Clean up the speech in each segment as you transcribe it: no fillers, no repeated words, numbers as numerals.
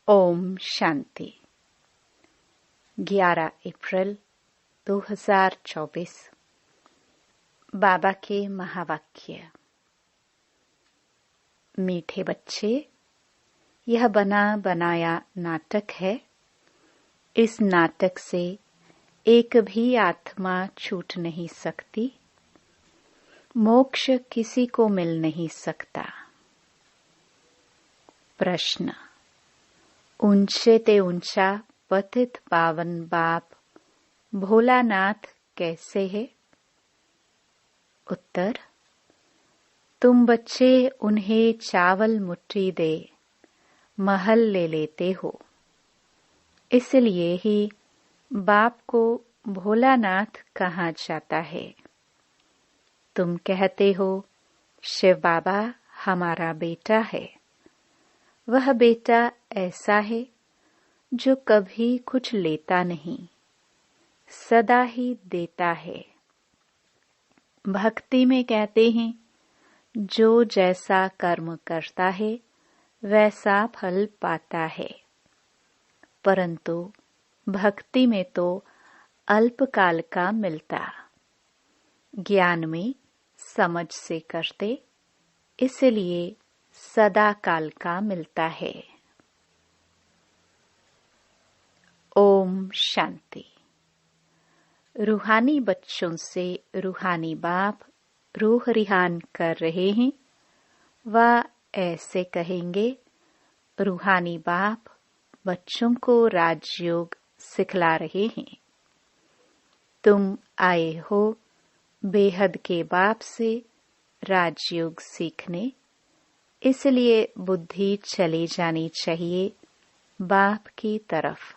ओम शांति। 11 अप्रैल 2024। बाबा के महावाक्य। मीठे बच्चे, यह बना बनाया नाटक है। इस नाटक से एक भी आत्मा छूट नहीं सकती। मोक्ष किसी को मिल नहीं सकता। प्रश्न। ऊंचे ते ऊंचा पतित पावन बाप भोलानाथ कैसे है? उत्तर। तुम बच्चे उन्हें चावल मुट्ठी दे महल ले लेते हो, इसलिए ही बाप को भोलानाथ कहा जाता है। तुम कहते हो शिव बाबा हमारा बेटा है। वह बेटा ऐसा है जो कभी कुछ लेता नहीं, सदा ही देता है। भक्ति में कहते हैं जो जैसा कर्म करता है वैसा फल पाता है, परंतु भक्ति में तो अल्पकाल का मिलता। ज्ञान में समझ से करते, इसलिए सदा काल का मिलता है। ओम शांति। रूहानी बच्चों से रूहानी बाप रूह रिहान कर रहे हैं। वह ऐसे कहेंगे, रूहानी बाप बच्चों को राजयोग सिखला रहे हैं। तुम आए हो बेहद के बाप से राजयोग सीखने, इसलिए बुद्धि चली जानी चाहिए बाप की तरफ।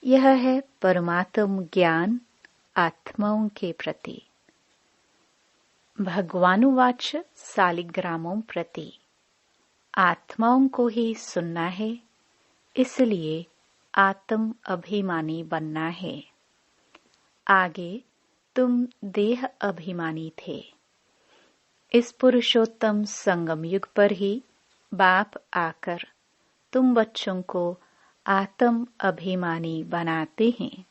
यह है परमात्म ज्ञान आत्माओं के प्रति। भगवानुवाच सालिग्रामों प्रति। आत्माओं को ही सुनना है, इसलिए आत्म अभिमानी बनना है। आगे तुम देह अभिमानी थे। इस पुरुषोत्तम संगम युग पर ही बाप आकर तुम बच्चों को आत्म अभिमानी बनाते हैं।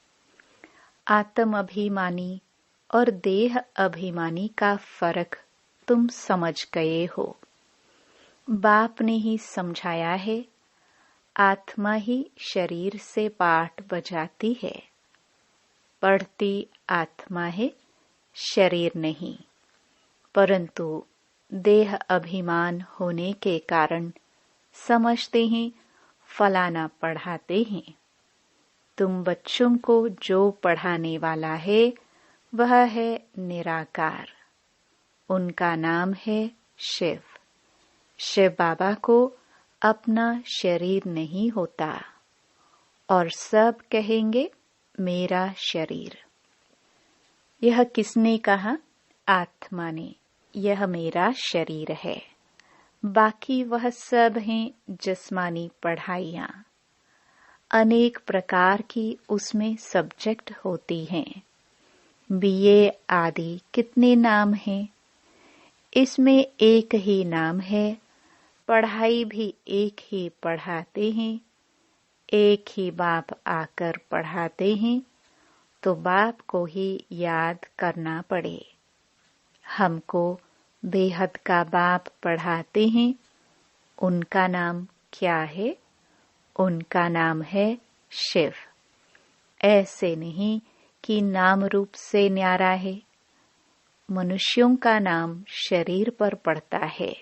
आत्म अभिमानी और देह अभिमानी का फर्क तुम समझ गए हो। बाप ने ही समझाया है, आत्मा ही शरीर से पाठ बजाती है। पढ़ती आत्मा है, शरीर नहीं। परंतु देह अभिमान होने के कारण समझते हैं फलाना पढ़ाते हैं। तुम बच्चों को जो पढ़ाने वाला है वह है निराकार। उनका नाम है शिव। शिव बाबा को अपना शरीर नहीं होता और सब कहेंगे मेरा शरीर। यह किसने कहा? आत्मा ने। यह मेरा शरीर है। बाकी वह सब हैं जिस्मानी पढ़ाइयाँ। अनेक प्रकार की उसमें सब्जेक्ट होती हैं। बीए आदि कितने नाम हैं। इसमें एक ही नाम है। पढ़ाई भी एक ही पढ़ाते हैं। एक ही बाप आकर पढ़ाते हैं, तो बाप को ही याद करना पड़े। हमको बेहद का बाप पढ़ाते हैं। उनका नाम क्या है? उनका नाम है शिव। ऐसे नहीं कि नाम रूप से न्यारा है। मनुष्यों का नाम शरीर पर पड़ता है।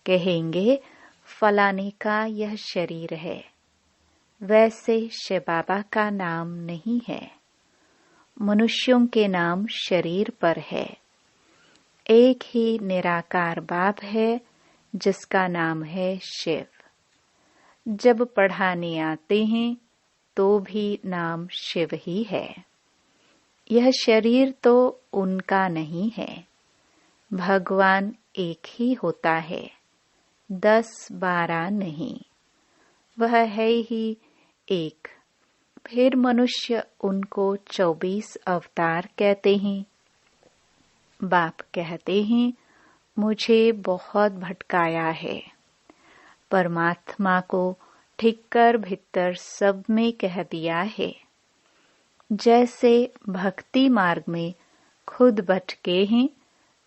कहेंगे फलाने का यह शरीर है। वैसे शिव बाबा का नाम नहीं है। मनुष्यों के नाम शरीर पर है। एक ही निराकार बाप है जिसका नाम है शिव। जब पढ़ाने आते हैं तो भी नाम शिव ही है। यह शरीर तो उनका नहीं है। भगवान एक ही होता है, 10-12 नहीं। वह है ही एक। फिर मनुष्य उनको 24 अवतार कहते हैं। बाप कहते हैं मुझे बहुत भटकाया है। परमात्मा को ठीक कर भीतर सब में कह दिया है। जैसे भक्ति मार्ग में खुद भटके हैं,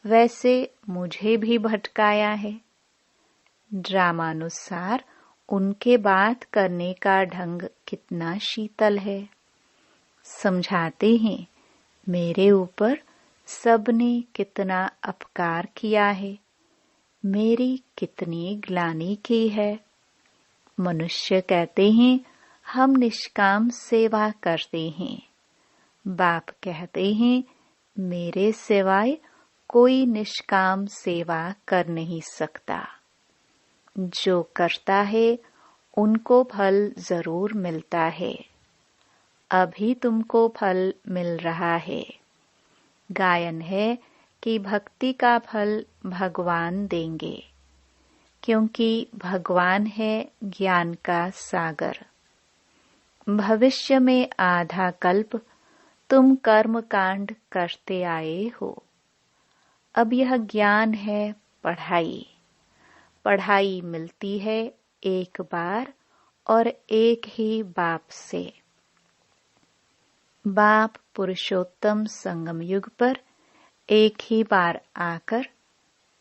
वैसे मुझे भी भटकाया है। ड्रामानुसार उनके बात करने का ढंग कितना शीतल है। समझाते हैं मेरे ऊपर सबने कितना अपकार किया है, मेरी कितनी ग्लानि की है। मनुष्य कहते हैं हम निष्काम सेवा करते हैं। बाप कहते हैं मेरे सिवाय कोई निष्काम सेवा कर नहीं सकता। जो करता है उनको फल जरूर मिलता है। अभी तुमको फल मिल रहा है। गायन है कि भक्ति का फल भगवान देंगे, क्योंकि भगवान है ज्ञान का सागर। भविष्य में आधा कल्प तुम कर्म कांड करते आए हो। अब यह ज्ञान है पढ़ाई। पढ़ाई मिलती है एक बार और एक ही बाप से। बाप पुरुषोत्तम संगम युग पर एक ही बार आकर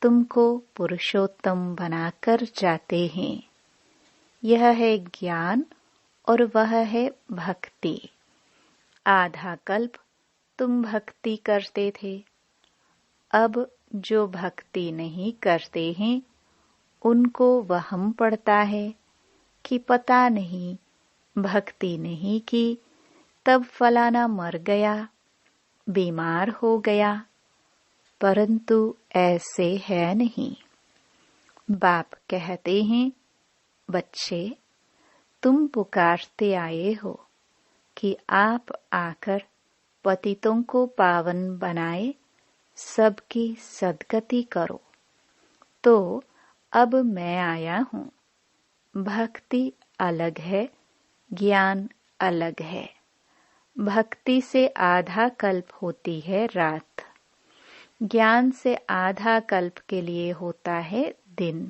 तुमको पुरुषोत्तम बनाकर जाते हैं। यह है ज्ञान और वह है भक्ति। आधा कल्प तुम भक्ति करते थे। अब जो भक्ति नहीं करते हैं उनको वहम पड़ता है कि पता नहीं भक्ति नहीं की तब फलाना मर गया, बीमार हो गया, परंतु ऐसे है नहीं। बाप कहते हैं बच्चे तुम पुकारते आए हो कि आप आकर पतितों को पावन बनाए, सबकी सद्गति करो। तो अब मैं आया हूँ। भक्ति अलग है, ज्ञान अलग है। भक्ति से आधा कल्प होती है रात, ज्ञान से आधा कल्प के लिए होता है दिन।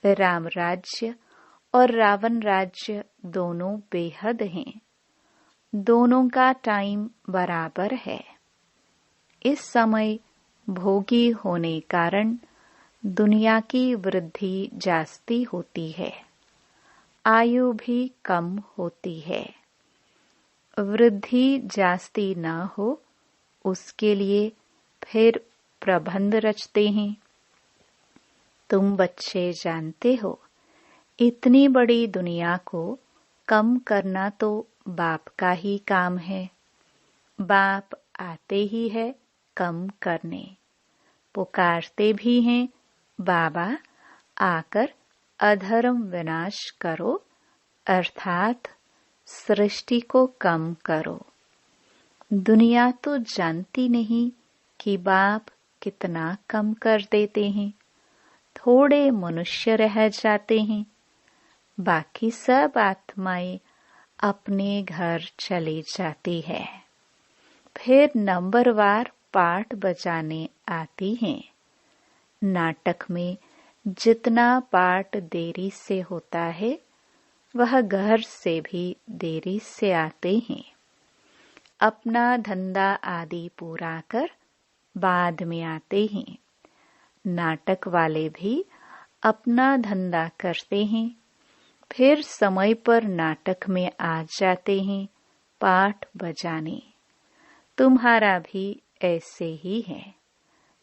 राम राज्य और रावण राज्य दोनों बेहद हैं। दोनों का टाइम बराबर है। इस समय भोगी होने कारण दुनिया की वृद्धि जास्ती होती है, आयु भी कम होती है। वृद्धि जास्ती न हो उसके लिए फिर प्रबंध रचते हैं। तुम बच्चे जानते हो इतनी बड़ी दुनिया को कम करना तो बाप का ही काम है। बाप आते ही है कम करने, पुकारते भी हैं बाबा आकर अधर्म विनाश करो, अर्थात सृष्टि को कम करो। दुनिया तो जानती नहीं कि बाप कितना कम कर देते हैं। थोड़े मनुष्य रह जाते हैं, बाकी सब आत्माएं अपने घर चली जाती है। फिर नंबरवार पाठ बजाने आती हैं। नाटक में जितना पाठ देरी से होता है वह घर से भी देरी से आते हैं। अपना धंधा आदि पूरा कर बाद में आते हैं। नाटक वाले भी अपना धंधा करते हैं, फिर समय पर नाटक में आ जाते हैं पाठ बजाने। तुम्हारा भी ऐसे ही है।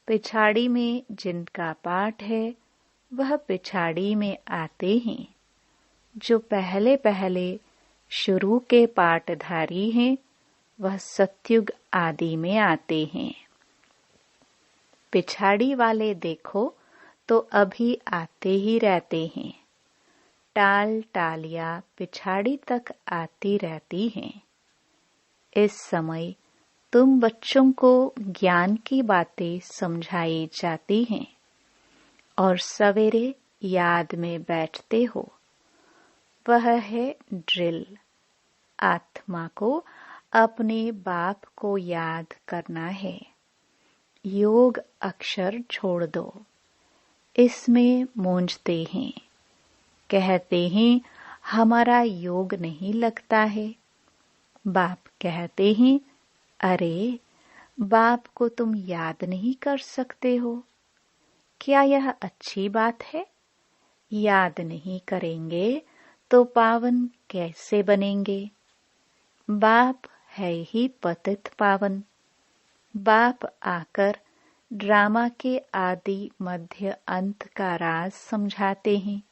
पिछाड़ी में जिनका पाठ है वह पिछाड़ी में आते हैं। जो पहले पहले शुरू के पाठधारी हैं वह सत्युग आदि में आते हैं। पिछाड़ी वाले देखो तो अभी आते ही रहते हैं। टाल टालियां पिछाड़ी तक आती रहती हैं। इस समय तुम बच्चों को ज्ञान की बातें समझाई जाती हैं और सवेरे याद में बैठते हो। वह है ड्रिल। आत्मा को अपने बाप को याद करना है। योग अक्षर छोड़ दो। इसमें मूंझते हैं, कहते हैं हमारा योग नहीं लगता है। बाप कहते हैं, अरे बाप को तुम याद नहीं कर सकते हो। क्या यह अच्छी बात है? याद नहीं करेंगे तो पावन कैसे बनेंगे? बाप है ही पतित पावन। बाप आकर ड्रामा के आदि मध्य अंत का राज समझाते हैं।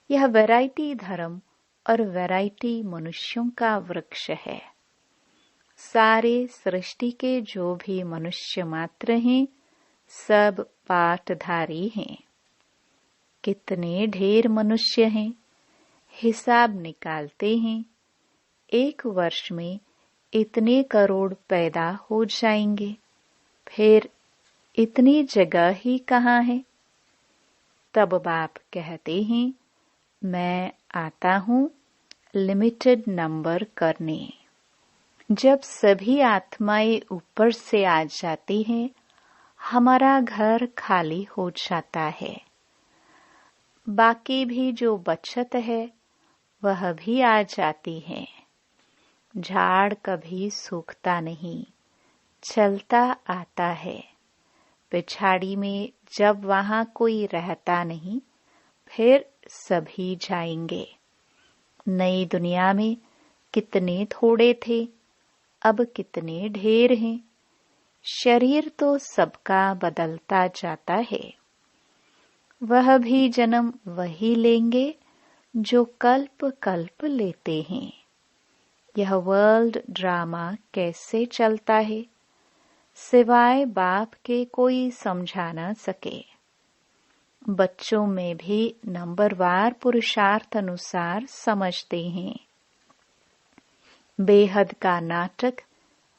यह वैरायटी धर्म और वैरायटी मनुष्यों का वृक्ष है। सारे सृष्टि के जो भी मनुष्य मात्र हैं, सब पाठधारी हैं। कितने ढेर मनुष्य हैं, हिसाब निकालते हैं। 1 वर्ष में इतने करोड़ पैदा हो जाएंगे, फिर इतनी जगह ही कहाँ है? तब बाप कहते हैं, मैं आता हूँ लिमिटेड नंबर करने। जब सभी आत्माएं ऊपर से आ जाती हैं, हमारा घर खाली हो जाता है। बाकी भी जो बचत है वह भी आ जाती है। झाड़ कभी सूखता नहीं, चलता आता है। पिछाड़ी में जब वहां कोई रहता नहीं, फिर सभी जाएंगे। नई दुनिया में कितने थोड़े थे, अब कितने ढेर हैं। शरीर तो सबका बदलता जाता है। वह भी जन्म वही लेंगे जो कल्प कल्प लेते हैं। यह वर्ल्ड ड्रामा कैसे चलता है, सिवाय बाप के कोई समझा न सके। बच्चों में भी नंबरवार पुरुषार्थ अनुसार समझते हैं। बेहद का नाटक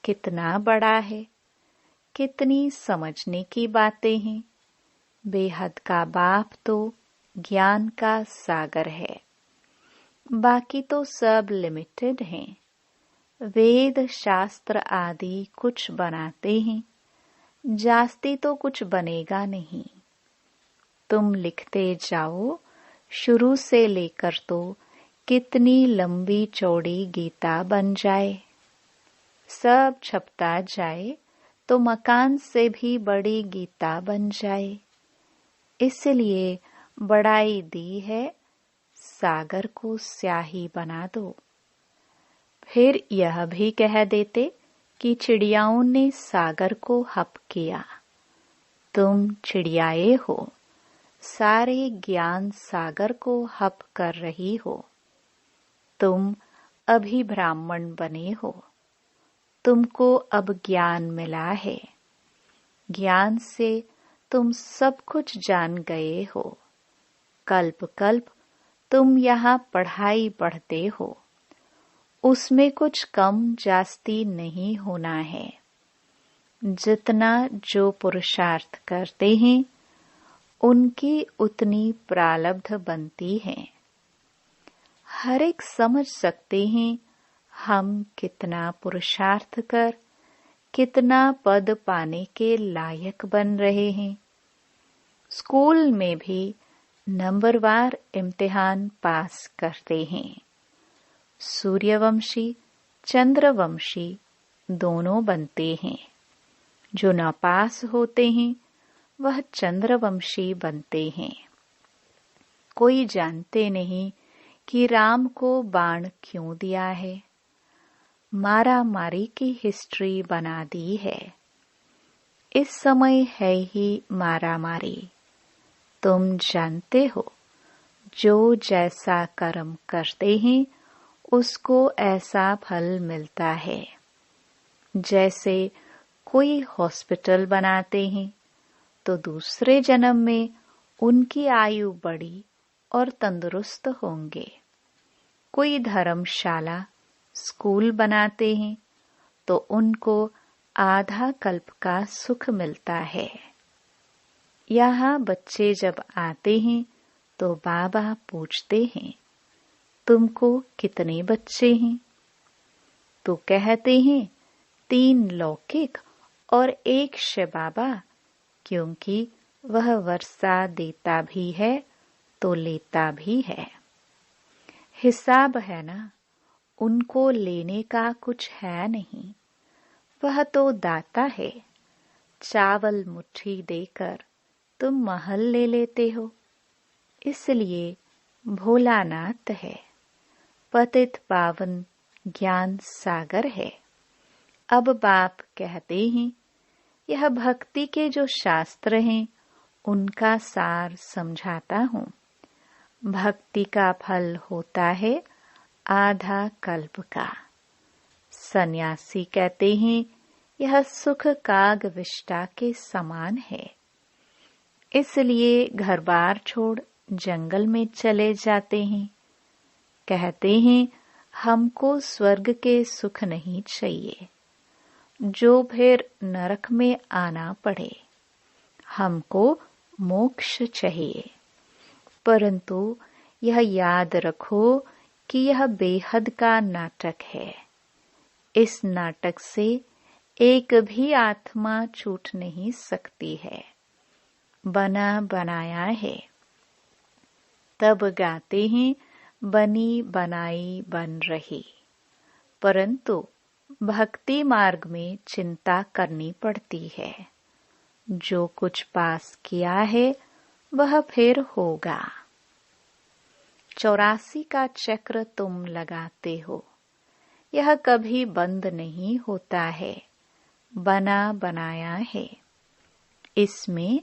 कितना बड़ा है, कितनी समझने की बातें हैं। बेहद का बाप तो ज्ञान का सागर है, बाकी तो सब लिमिटेड हैं। वेद शास्त्र आदि कुछ बनाते हैं, जास्ती तो कुछ बनेगा नहीं। तुम लिखते जाओ, शुरू से लेकर तो कितनी लंबी चौड़ी गीता बन जाए। सब छपता जाए तो मकान से भी बड़ी गीता बन जाए। इसलिए बड़ाई दी है, सागर को स्याही बना दो। फिर यह भी कह देते कि चिड़ियाओं ने सागर को हप किया। तुम चिड़ियाए हो, सारे ज्ञान सागर को हप कर रही हो। तुम अभी ब्राह्मण बने हो, तुमको अब ज्ञान मिला है। ज्ञान से तुम सब कुछ जान गए हो। कल्प कल्प तुम यहाँ पढ़ाई पढ़ते हो, उसमें कुछ कम जास्ती नहीं होना है। जितना जो पुरुषार्थ करते हैं, उनकी उतनी प्रारब्ध बनती है। हर एक समझ सकते हैं हम कितना पुरुषार्थ कर कितना पद पाने के लायक बन रहे हैं। स्कूल में भी नंबरवार इम्तिहान पास करते हैं। सूर्यवंशी चंद्रवंशी दोनों बनते हैं। जो न पास होते हैं वह चंद्रवंशी बनते हैं। कोई जानते नहीं कि राम को बाण क्यों दिया है। मारा मारी की हिस्ट्री बना दी है। इस समय है ही मारा मारी। तुम जानते हो, जो जैसा कर्म करते हैं उसको ऐसा फल मिलता है। जैसे कोई हॉस्पिटल बनाते हैं तो दूसरे जन्म में उनकी आयु बढ़ी और तंदुरुस्त होंगे। कोई धर्मशाला स्कूल बनाते हैं तो उनको आधा कल्प का सुख मिलता है। यहाँ बच्चे जब आते हैं तो बाबा पूछते हैं, तुमको कितने बच्चे हैं? तो कहते हैं 3 लौकिक और 1 शिव बाबा, क्योंकि वह वर्षा देता भी है तो लेता भी है। हिसाब है ना, उनको लेने का कुछ है नहीं, वह तो दाता है। चावल मुट्ठी देकर तुम महल ले लेते हो, इसलिए भोलानाथ है। पतित पावन ज्ञान सागर है। अब बाप कहते हैं, यह भक्ति के जो शास्त्र हैं उनका सार समझाता हूँ। भक्ति का फल होता है आधा कल्प का। सन्यासी कहते हैं, यह सुख काग विष्टा के समान है, इसलिए घर बार छोड़ जंगल में चले जाते हैं। कहते हैं, हमको स्वर्ग के सुख नहीं चाहिए, जो फिर नरक में आना पड़े। हमको मोक्ष चाहिए। परंतु यह याद रखो कि यह बेहद का नाटक है। इस नाटक से एक भी आत्मा छूट नहीं सकती है, बना बनाया है। तब गाते हैं, बनी बनाई बन रही। परंतु भक्ति मार्ग में चिंता करनी पड़ती है। जो कुछ पास किया है वह फिर होगा। 84 का चक्र तुम लगाते हो, यह कभी बंद नहीं होता है, बना बनाया है। इसमें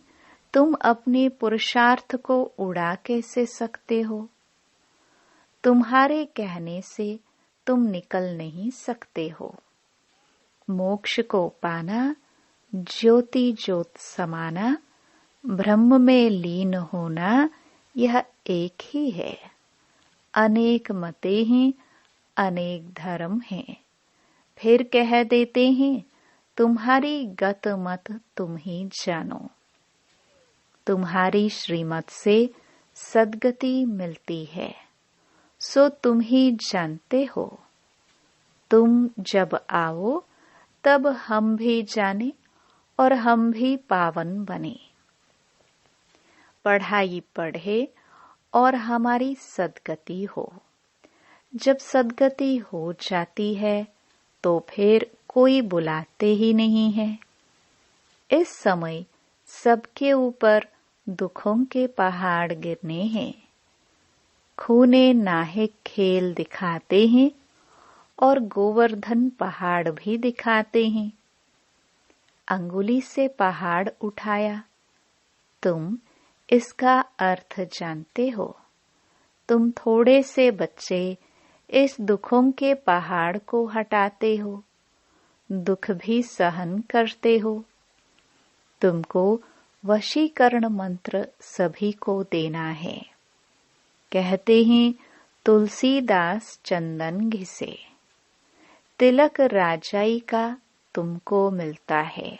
तुम अपने पुरुषार्थ को उड़ा कैसे सकते हो? तुम्हारे कहने से तुम निकल नहीं सकते हो। मोक्ष को पाना, ज्योति ज्योत समाना, ब्रह्म में लीन होना, यह एक ही है। अनेक मतें हैं, अनेक धर्म हैं। फिर कह देते हैं, तुम्हारी गत मत तुम ही जानो। तुम्हारी श्रीमत से सद्गति मिलती है, सो तुम ही जानते हो। तुम जब आओ तब हम भी जाने और हम भी पावन बने। पढ़ाई पढ़े और हमारी सद्गति हो। जब सद्गति हो जाती है तो फिर कोई बुलाते ही नहीं है। इस समय सबके ऊपर दुखों के पहाड़ गिरने हैं। खूने नाहिक खेल दिखाते हैं और गोवर्धन पहाड़ भी दिखाते हैं। अंगुली से पहाड़ उठाया, तुम इसका अर्थ जानते हो। तुम थोड़े से बच्चे इस दुखों के पहाड़ को हटाते हो, दुख भी सहन करते हो। तुमको वशीकरण मंत्र सभी को देना है। कहते हैं, तुलसीदास चंदन घिसे। तिलक राजाई का तुमको मिलता है,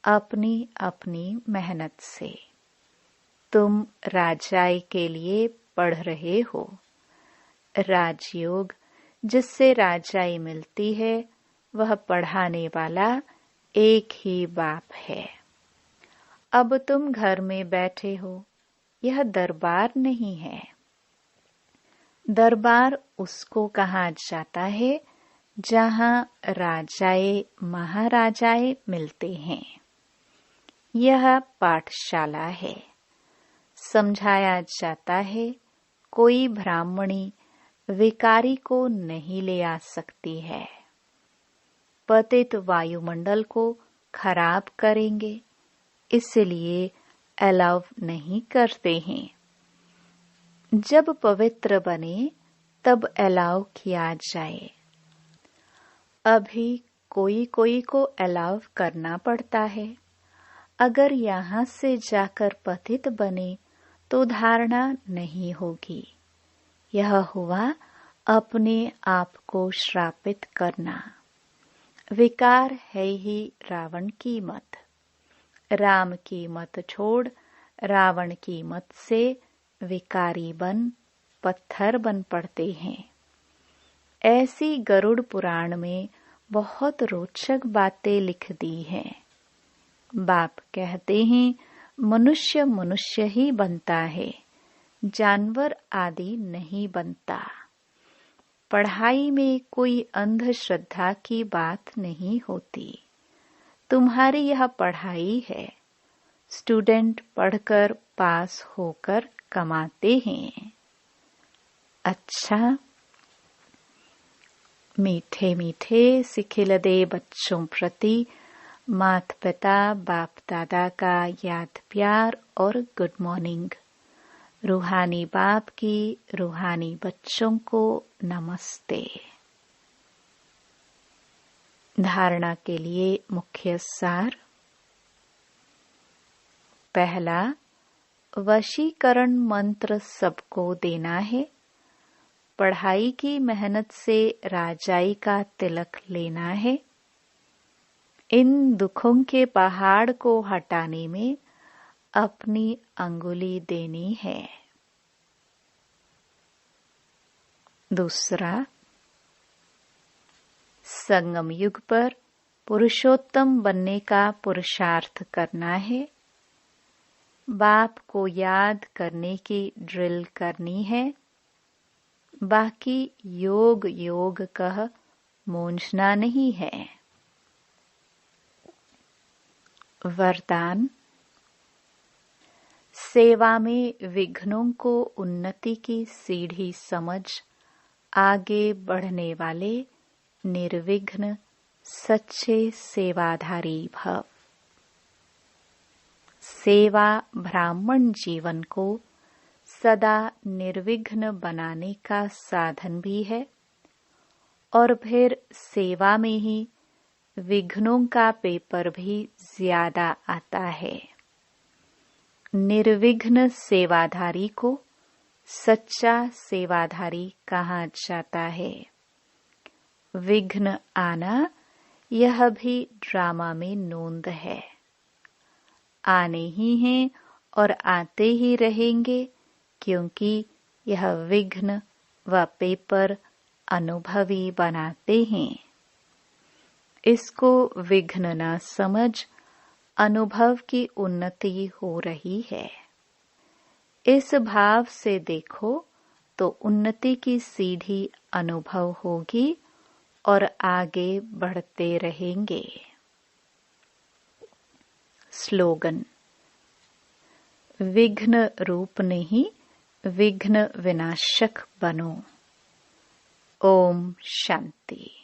अपनी अपनी मेहनत से। तुम राजाई के लिए पढ़ रहे हो। राजयोग जिससे राजाई मिलती है, वह पढ़ाने वाला एक ही बाप है। अब तुम घर में बैठे हो, यह दरबार नहीं है। दरबार उसको कहा जाता है जहाँ राजाए महाराजाए मिलते हैं। यह पाठशाला है। समझाया जाता है, कोई ब्राह्मणी विकारी को नहीं ले आ सकती है। पतित वायुमंडल को खराब करेंगे, इसलिए अलाउ नहीं करते हैं। जब पवित्र बने तब अलाउ किया जाए। अभी कोई कोई को अलाउ करना पड़ता है। अगर यहाँ से जाकर पतित बने तो धारणा नहीं होगी। यह हुआ अपने आप को श्रापित करना। विकार है ही रावण की मत। राम की मत छोड़ रावण की मत से विकारी बन पत्थर बन पड़ते हैं। ऐसी गरुड़ पुराण में बहुत रोचक बातें लिख दी हैं। बाप कहते हैं, मनुष्य मनुष्य ही बनता है, जानवर आदि नहीं बनता। पढ़ाई में कोई अंधश्रद्धा की बात नहीं होती। तुम्हारी यह पढ़ाई है। स्टूडेंट पढ़कर पास होकर कमाते हैं। अच्छा, मीठे मीठे सिखिलदे बच्चों प्रति माता पिता बाप दादा का याद प्यार और गुड मॉर्निंग। रूहानी बाप की रूहानी बच्चों को नमस्ते। धारणा के लिए मुख्य सार। पहला, वशीकरण मंत्र सबको देना है। पढ़ाई की मेहनत से राजाई का तिलक लेना है। इन दुखों के पहाड़ को हटाने में अपनी अंगुली देनी है। दूसरा, संगम युग पर पुरुषोत्तम बनने का पुरुषार्थ करना है। बाप को याद करने की ड्रिल करनी है। बाकी योग योग कह मूंझना नहीं है। वरदान। सेवा में विघ्नों को उन्नति की सीढ़ी समझ आगे बढ़ने वाले निर्विघ्न सच्चे सेवाधारी भव। सेवा ब्राह्मण जीवन को सदा निर्विघ्न बनाने का साधन भी है और फिर सेवा में ही विघ्नों का पेपर भी ज्यादा आता है। निर्विघ्न सेवाधारी को सच्चा सेवाधारी कहा जाता है। विघ्न आना यह भी ड्रामा में नोंद है। आने ही हैं और आते ही रहेंगे, क्योंकि यह विघ्न व पेपर अनुभवी बनाते हैं। इसको विघ्न न समझ अनुभव की उन्नति हो रही है। इस भाव से देखो तो उन्नति की सीढ़ी अनुभव होगी और आगे बढ़ते रहेंगे। स्लोगन। विघ्न रूप नहीं, विघ्न विनाशक बनो। ओम शांति।